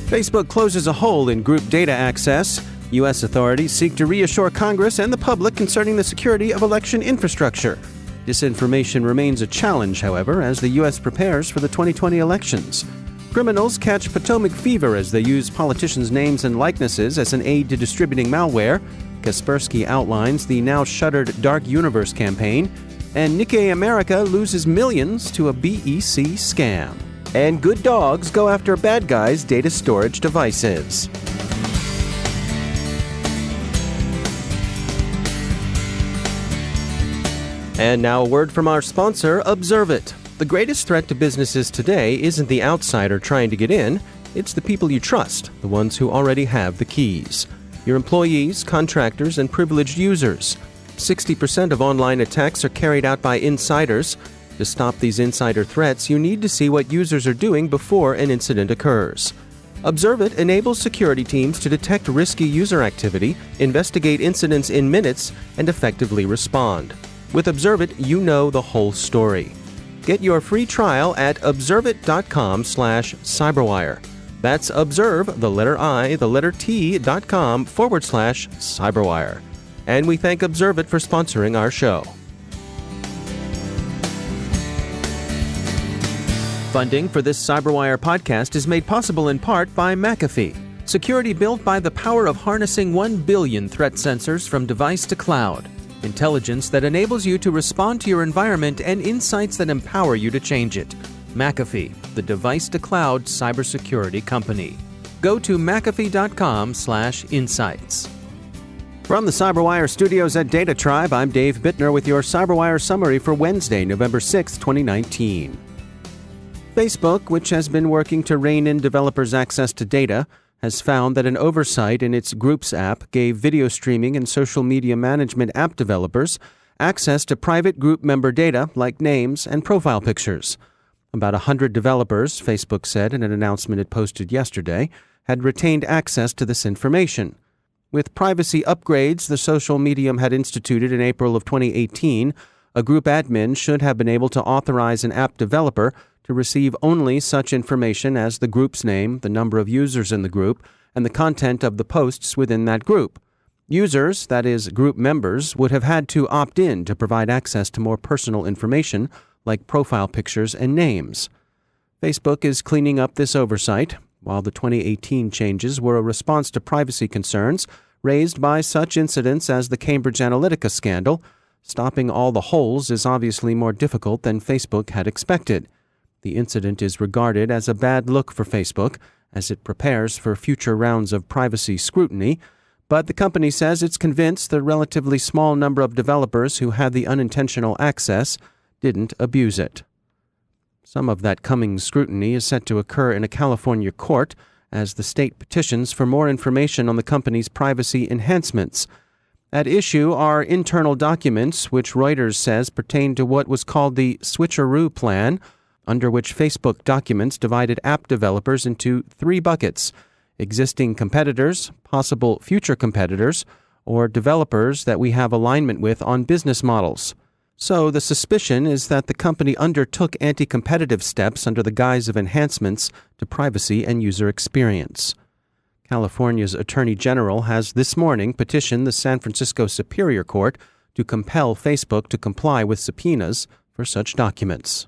Facebook closes a hole in group data access. U.S. authorities seek to reassure Congress and the public concerning the security of election infrastructure. Disinformation remains a challenge, however, as the U.S. prepares for the 2020 elections. Criminals catch Potomac fever as they use politicians' names and likenesses as an aid to distributing malware. Kaspersky outlines the now-shuttered Dark Universe campaign. And Nikkei America loses millions to a BEC scam. And good dogs go after bad guys' data storage devices. And now a word from our sponsor, Observit. The greatest threat to businesses today isn't the outsider trying to get in, it's the people you trust, the ones who already have the keys. Your employees, contractors, and privileged users. 60% of online attacks are carried out by insiders. To stop these insider threats, you need to see what users are doing before an incident occurs. Observit enables security teams to detect risky user activity, investigate incidents in minutes, and effectively respond. With Observit, you know the whole story. Get your free trial at observit.com/cyberwire. That's observe, the letter I, the letter T.com/cyberwire. And we thank Observit for sponsoring our show. Funding for this CyberWire podcast is made possible in part by McAfee, security built by the power of harnessing 1 billion threat sensors from device to cloud, intelligence that enables you to respond to your environment, and insights that empower you to change it. McAfee, the device-to-cloud cybersecurity company. Go to mcafee.com/insights. From the CyberWire studios at Data Tribe, I'm Dave Bittner with your CyberWire summary for Wednesday, November 6, 2019. Facebook, which has been working to rein in developers' access to data, has found that an oversight in its Groups app gave video streaming and social media management app developers access to private group member data like names and profile pictures. About 100 developers, Facebook said in an announcement it posted yesterday, had retained access to this information. With privacy upgrades the social medium had instituted in April of 2018, a group admin should have been able to authorize an app developer to receive only such information as the group's name, the number of users in the group, and the content of the posts within that group. Users, that is, group members, would have had to opt in to provide access to more personal information like profile pictures and names. Facebook is cleaning up this oversight. While the 2018 changes were a response to privacy concerns raised by such incidents as the Cambridge Analytica scandal, stopping all the holes is obviously more difficult than Facebook had expected. The incident is regarded as a bad look for Facebook as it prepares for future rounds of privacy scrutiny, but the company says it's convinced the relatively small number of developers who had the unintentional access didn't abuse it. Some of that coming scrutiny is set to occur in a California court as the state petitions for more information on the company's privacy enhancements. At issue are internal documents which Reuters says pertain to what was called the switcheroo plan, under which Facebook documents divided app developers into 3 buckets: existing competitors, possible future competitors, or developers that we have alignment with on business models. So the suspicion is that the company undertook anti-competitive steps under the guise of enhancements to privacy and user experience. California's Attorney General has this morning petitioned the San Francisco Superior Court to compel Facebook to comply with subpoenas for such documents.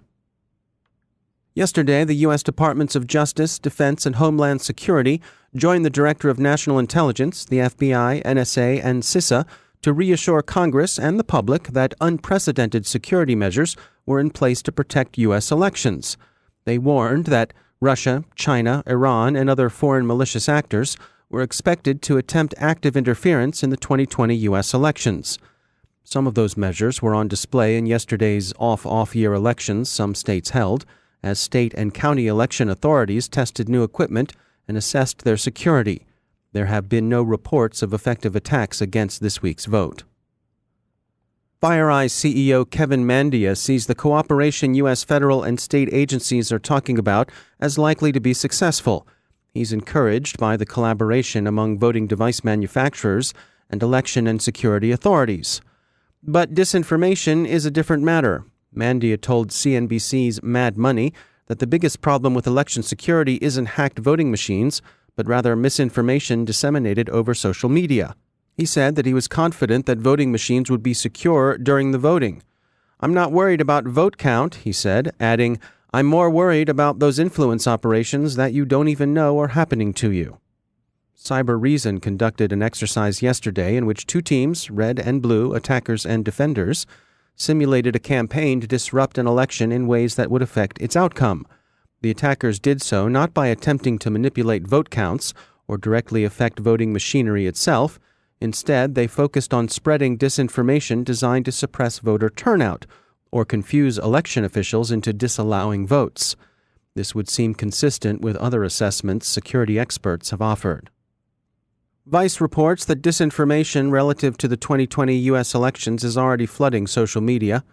Yesterday, the U.S. Departments of Justice, Defense, and Homeland Security joined the Director of National Intelligence, the FBI, NSA, and CISA to reassure Congress and the public that unprecedented security measures were in place to protect U.S. elections. They warned that Russia, China, Iran, and other foreign malicious actors were expected to attempt active interference in the 2020 U.S. elections. Some of those measures were on display in yesterday's off-year elections some states held, as state and county election authorities tested new equipment and assessed their security. There have been no reports of effective attacks against this week's vote. FireEye CEO Kevin Mandia sees the cooperation U.S. federal and state agencies are talking about as likely to be successful. He's encouraged by the collaboration among voting device manufacturers and election and security authorities. But disinformation is a different matter. Mandia told CNBC's Mad Money that the biggest problem with election security isn't hacked voting machines, but rather misinformation disseminated over social media. He said that he was confident that voting machines would be secure during the voting. "I'm not worried about vote count," he said, adding, "I'm more worried about those influence operations that you don't even know are happening to you." Cyber Reason conducted an exercise yesterday in which two teams, red and blue, attackers and defenders, simulated a campaign to disrupt an election in ways that would affect its outcome. The attackers did so not by attempting to manipulate vote counts or directly affect voting machinery itself. Instead, they focused on spreading disinformation designed to suppress voter turnout or confuse election officials into disallowing votes. This would seem consistent with other assessments security experts have offered. Vice reports that disinformation relative to the 2020 U.S. elections is already flooding social media,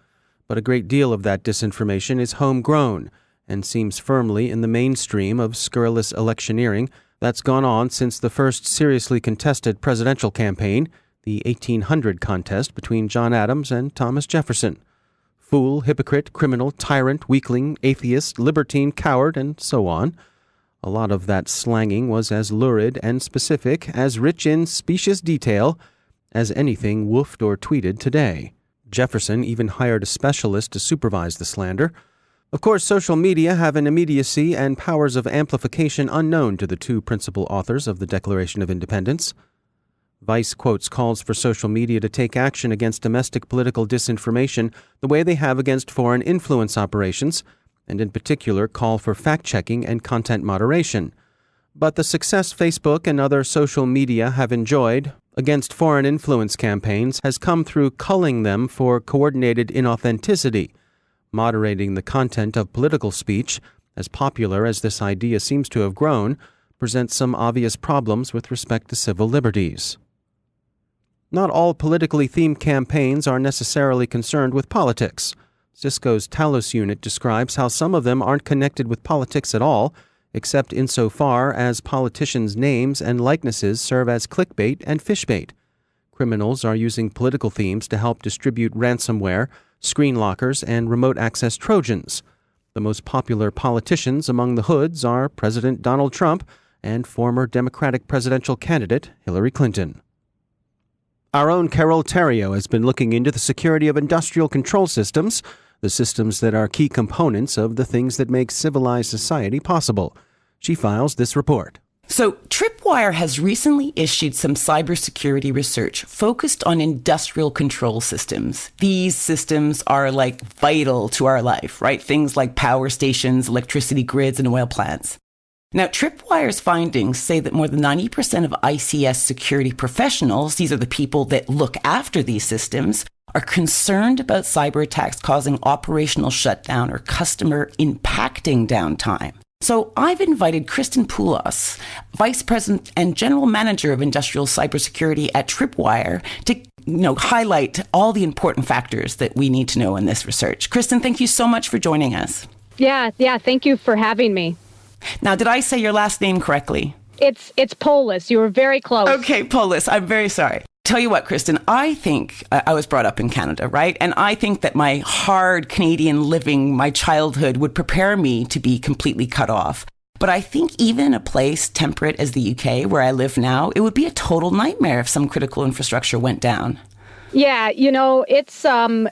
but a great deal of that disinformation is homegrown and seems firmly in the mainstream of scurrilous electioneering that's gone on since the first seriously contested presidential campaign, the 1800 contest between John Adams and Thomas Jefferson. Fool, hypocrite, criminal, tyrant, weakling, atheist, libertine, coward, and so on. A lot of that slanging was as lurid and specific, as rich in specious detail, as anything woofed or tweeted today. Jefferson even hired a specialist to supervise the slander. Of course, social media have an immediacy and powers of amplification unknown to the two principal authors of the Declaration of Independence. Vice quotes calls for social media to take action against domestic political disinformation the way they have against foreign influence operations, and in particular call for fact-checking and content moderation. But the success Facebook and other social media have enjoyed against foreign influence campaigns has come through culling them for coordinated inauthenticity. Moderating the content of political speech, as popular as this idea seems to have grown, presents some obvious problems with respect to civil liberties. Not all politically themed campaigns are necessarily concerned with politics. Cisco's Talos unit describes how some of them aren't connected with politics at all, except insofar as politicians' names and likenesses serve as clickbait and fishbait. Criminals are using political themes to help distribute ransomware, screen lockers, and remote access Trojans. The most popular politicians among the hoods are President Donald Trump and former Democratic presidential candidate Hillary Clinton. Our own Carol Theriault has been looking into the security of industrial control systems, the systems that are key components of the things that make civilized society possible. She files this report. So, Tripwire has recently issued some cybersecurity research focused on industrial control systems. These systems are like vital to our life, right? Things like power stations, electricity grids, and oil plants. Now, Tripwire's findings say that more than 90% of ICS security professionals, these are the people that look after these systems, are concerned about cyber attacks causing operational shutdown or customer impacting downtime. So I've invited Kristen Poulos, Vice President and General Manager of Industrial Cybersecurity at Tripwire, to highlight all the important factors that we need to know in this research. Kristen, thank you so much for joining us. Yeah, thank you for having me. Now, did I say your last name correctly? It's Poulos. You were very close. Okay, Poulos. I'm very sorry. Tell you what, Kristen, I think I was brought up in Canada, right? And I think that my hard Canadian living, my childhood would prepare me to be completely cut off. But I think even in a place temperate as the UK, where I live now, it would be a total nightmare if some critical infrastructure went down. Yeah, it's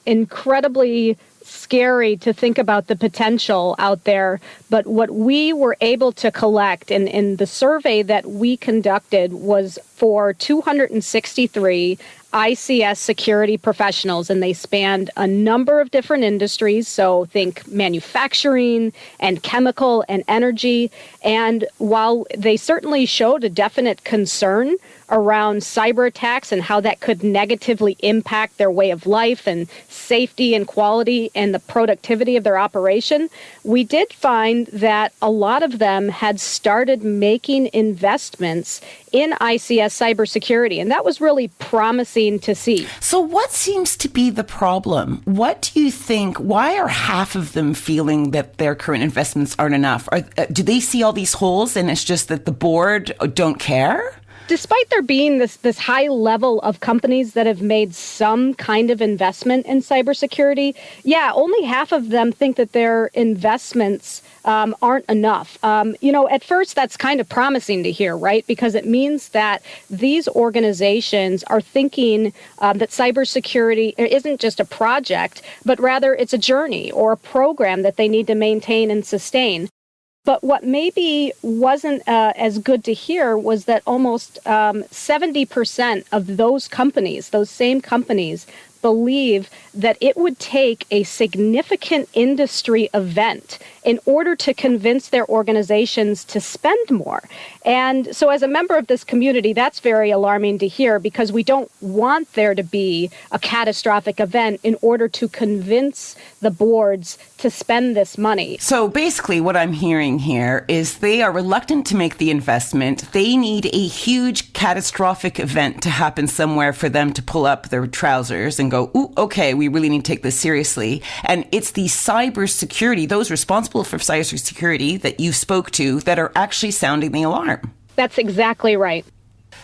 incredibly scary to think about the potential out there. But what we were able to collect in the survey that we conducted was for 263 ICS security professionals, and they spanned a number of different industries. So think manufacturing and chemical and energy. And while they certainly showed a definite concern around cyber attacks and how that could negatively impact their way of life and safety and quality and the productivity of their operation, we did find that a lot of them had started making investments in ICS cybersecurity, and that was really promising to see. So what seems to be the problem? What do you think? Why are half of them feeling that their current investments aren't enough? Do they see all these holes and it's just that the board don't care? Despite there being this high level of companies that have made some kind of investment in cybersecurity, only half of them think that their investments aren't enough. At first that's kind of promising to hear, right? Because it means that these organizations are thinking that cybersecurity isn't just a project, but rather it's a journey or a program that they need to maintain and sustain. But what maybe wasn't as good to hear was that almost 70% of those companies, those same companies, believe that it would take a significant industry event in order to convince their organizations to spend more. And so as a member of this community, that's very alarming to hear, because we don't want there to be a catastrophic event in order to convince the boards to spend this money. So basically what I'm hearing here is they are reluctant to make the investment. They need a huge catastrophic event to happen somewhere for them to pull up their trousers and go, ooh, okay, we really need to take this seriously. And it's the cybersecurity, those responsible for cybersecurity that you spoke to, that are actually sounding the alarm. That's exactly right.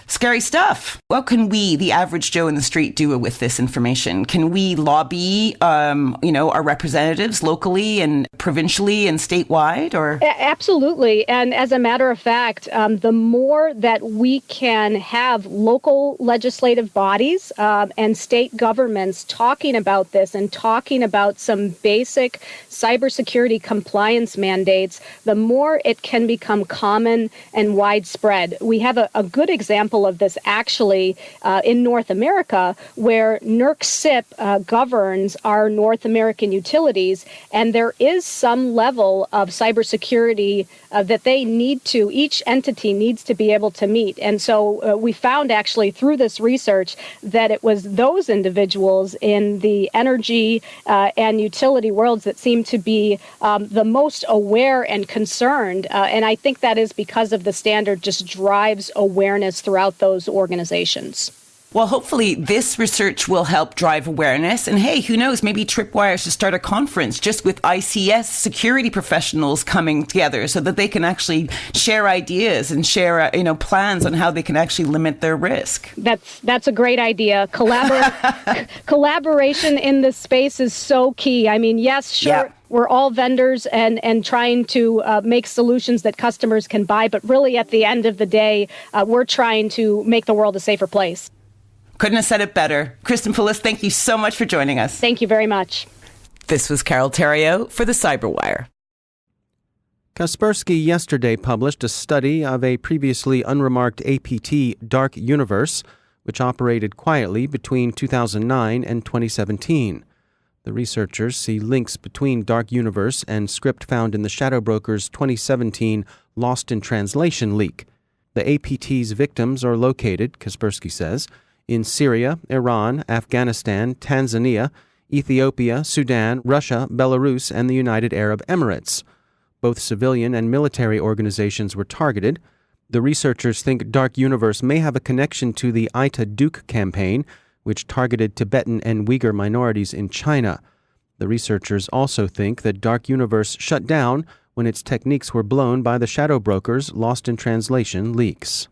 Scary stuff. What can we, the average Joe in the street, do with this information? Can we lobby, our representatives locally and provincially and statewide? Or absolutely. And as a matter of fact, the more that we can have local legislative bodies and state governments talking about this and talking about some basic cybersecurity compliance mandates, the more it can become common and widespread. We have a good example of this actually in North America, where NERC-CIP governs our North American utilities, and there is some level of cybersecurity that each entity needs to be able to meet. And so we found actually through this research that it was those individuals in the energy and utility worlds that seem to be the most aware and concerned. And I think that is because of the standard just drives awareness throughout those organizations. Well, hopefully this research will help drive awareness. And hey, who knows, maybe Tripwire should start a conference just with ICS security professionals coming together so that they can actually share ideas and share, plans on how they can actually limit their risk. That's a great idea. Collaboration in this space is so key. I mean, yes, sure. Yeah. We're all vendors and trying to make solutions that customers can buy. But really, at the end of the day, we're trying to make the world a safer place. Couldn't have said it better. Kristen Phyllis, thank you so much for joining us. Thank you very much. This was Carol Theriault for the CyberWire. Kaspersky yesterday published a study of a previously unremarked APT dark universe, which operated quietly between 2009 and 2017. The researchers see links between Dark Universe and script found in the Shadow Broker's 2017 Lost in Translation leak. The APT's victims are located, Kaspersky says, in Syria, Iran, Afghanistan, Tanzania, Ethiopia, Sudan, Russia, Belarus, and the United Arab Emirates. Both civilian and military organizations were targeted. The researchers think Dark Universe may have a connection to the Ita Duke campaign, which targeted Tibetan and Uyghur minorities in China. The researchers also think that Dark Universe shut down when its techniques were blown by the Shadow Broker's Lost in Translation leaks.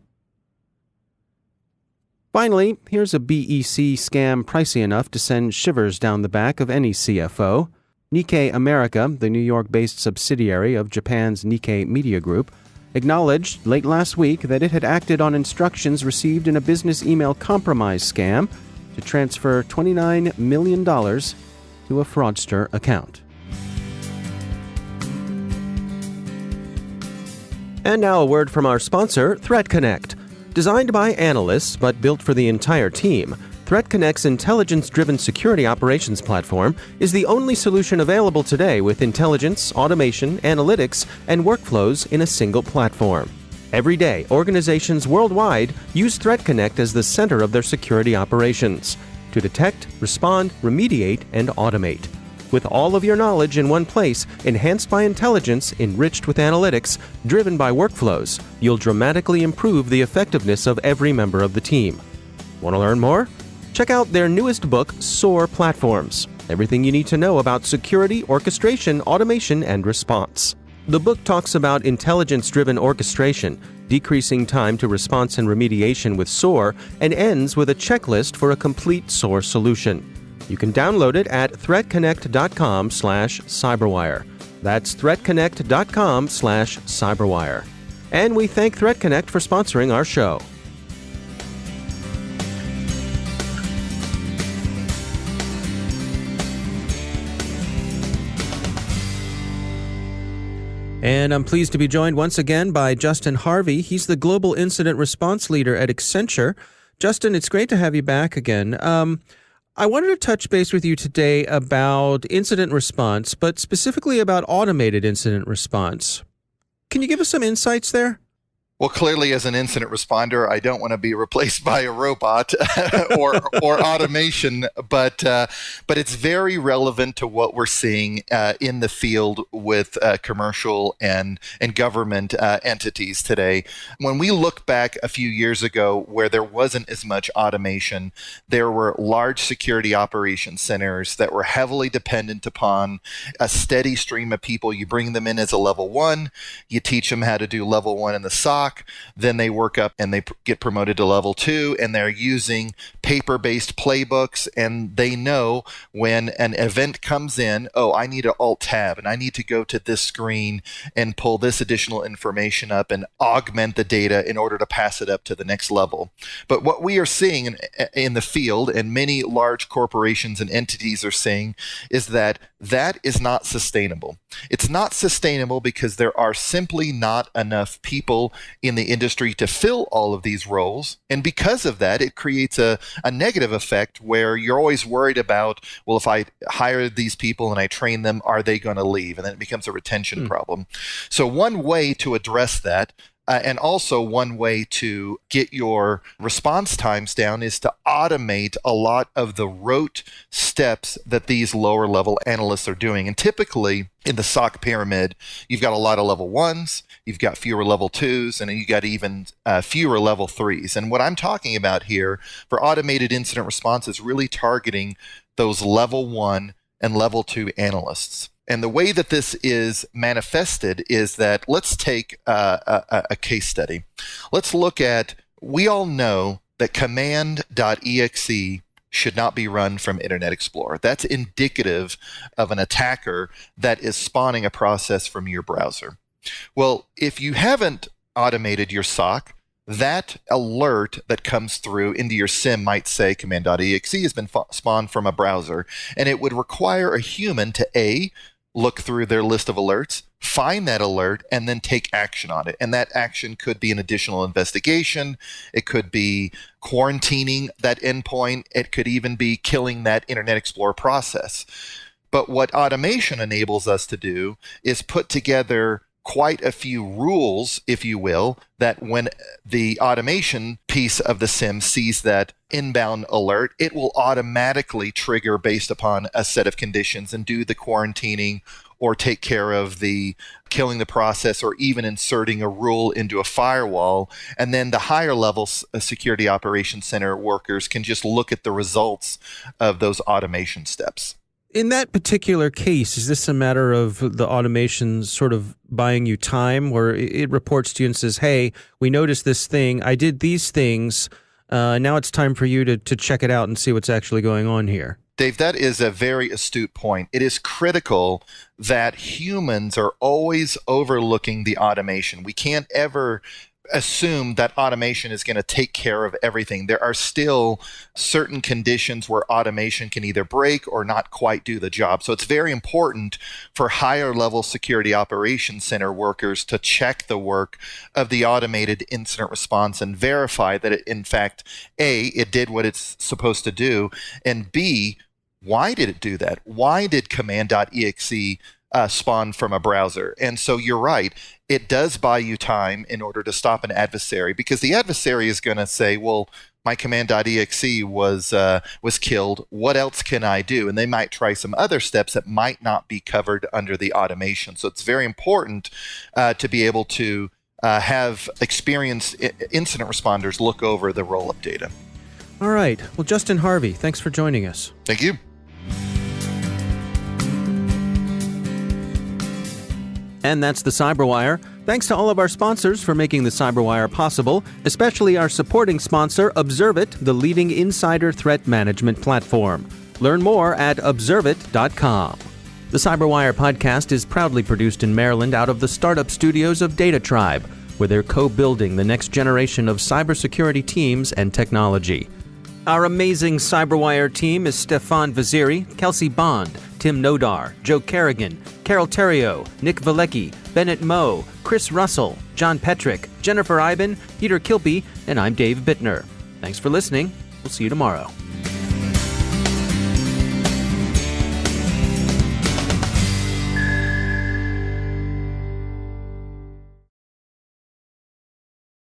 Finally, here's a BEC scam pricey enough to send shivers down the back of any CFO. Nikkei America, the New York-based subsidiary of Japan's Nikkei Media Group, acknowledged late last week that it had acted on instructions received in a business email compromise scam to transfer $29 million to a fraudster account. And now a word from our sponsor, ThreatConnect. Designed by analysts but built for the entire team, ThreatConnect's intelligence-driven security operations platform is the only solution available today with intelligence, automation, analytics, and workflows in a single platform. Every day, organizations worldwide use ThreatConnect as the center of their security operations to detect, respond, remediate, and automate. With all of your knowledge in one place, enhanced by intelligence, enriched with analytics, driven by workflows, you'll dramatically improve the effectiveness of every member of the team. Want to learn more? Check out their newest book, SOAR Platforms. Everything you need to know about security, orchestration, automation, and response. The book talks about intelligence-driven orchestration, decreasing time to response and remediation with SOAR, and ends with a checklist for a complete SOAR solution. You can download it at threatconnect.com/cyberwire. That's threatconnect.com/cyberwire. And we thank Threat Connect for sponsoring our show. And I'm pleased to be joined once again by Justin Harvey. He's the Global Incident Response Leader at Accenture. Justin, it's great to have you back again. I wanted to touch base with you today about incident response, but specifically about automated incident response. Can you give us some insights there? Well, clearly, as an incident responder, I don't want to be replaced by a robot or automation, but it's very relevant to what we're seeing in the field with commercial and government entities today. When we look back a few years ago, where there wasn't as much automation, there were large security operations centers that were heavily dependent upon a steady stream of people. You bring them in as a level 1, you teach them how to do level 1 in the SOC. Then they work up and they get promoted to level 2, and they're using paper-based playbooks, and they know when an event comes in, oh, I need an alt-tab and I need to go to this screen and pull this additional information up and augment the data in order to pass it up to the next level. But what we are seeing in the field, and many large corporations and entities are seeing, is that is not sustainable. It's not sustainable because there are simply not enough people in the industry to fill all of these roles. And because of that, it creates a negative effect where you're always worried about, well, if I hire these people and I train them, are they going to leave? And then it becomes a retention problem. So one way to address that, and also one way to get your response times down, is to automate a lot of the rote steps that these lower level analysts are doing. And typically in the SOC pyramid, you've got a lot of level 1s, you've got fewer level 2s, and you've got even fewer level 3s. And what I'm talking about here for automated incident response is really targeting those level 1 and level 2 analysts. And the way that this is manifested is that, let's take a case study. Let's look at, we all know that command.exe should not be run from Internet Explorer. That's indicative of an attacker that is spawning a process from your browser. Well, if you haven't automated your SOC, that alert that comes through into your SIEM might say command.exe has been spawned from a browser, and it would require a human to look through their list of alerts, find that alert, and then take action on it. And that action could be an additional investigation. It could be quarantining that endpoint. It could even be killing that Internet Explorer process. But what automation enables us to do is put together quite a few rules, if you will, that when the automation piece of the SIEM sees that inbound alert, it will automatically trigger based upon a set of conditions and do the quarantining or take care of the killing the process or even inserting a rule into a firewall. And then the higher level security operations center workers can just look at the results of those automation steps. In that particular case, is this a matter of the automation sort of buying you time, where it reports to you and says, hey, we noticed this thing, I did these things, now it's time for you to check it out and see what's actually going on here? Dave, that is a very astute point. It is critical that humans are always overlooking the automation. We can't ever assume that automation is going to take care of everything. There are still certain conditions where automation can either break or not quite do the job. So it's very important for higher level security operations center workers to check the work of the automated incident response and verify that it, in fact, A, it did what it's supposed to do, and B, why did it do that? Why did command.exe spawn from a browser? And so you're right. It does buy you time in order to stop an adversary, because the adversary is going to say, well, my command.exe was killed. What else can I do? And they might try some other steps that might not be covered under the automation. So it's very important to be able to have experienced incident responders look over the roll-up data. All right. Well, Justin Harvey, thanks for joining us. Thank you. And that's the CyberWire. Thanks to all of our sponsors for making the CyberWire possible, especially our supporting sponsor, Observit, the leading insider threat management platform. Learn more at observit.com. The CyberWire podcast is proudly produced in Maryland out of the startup studios of Data Tribe, where they're co-building the next generation of cybersecurity teams and technology. Our amazing CyberWire team is Stefan Vaziri, Kelsey Bond, Tim Nodar, Joe Kerrigan, Carol Terrio, Nick Valecki, Bennett Moe, Chris Russell, John Petrick, Jennifer Iben, Peter Kilpie, and I'm Dave Bittner. Thanks for listening. We'll see you tomorrow.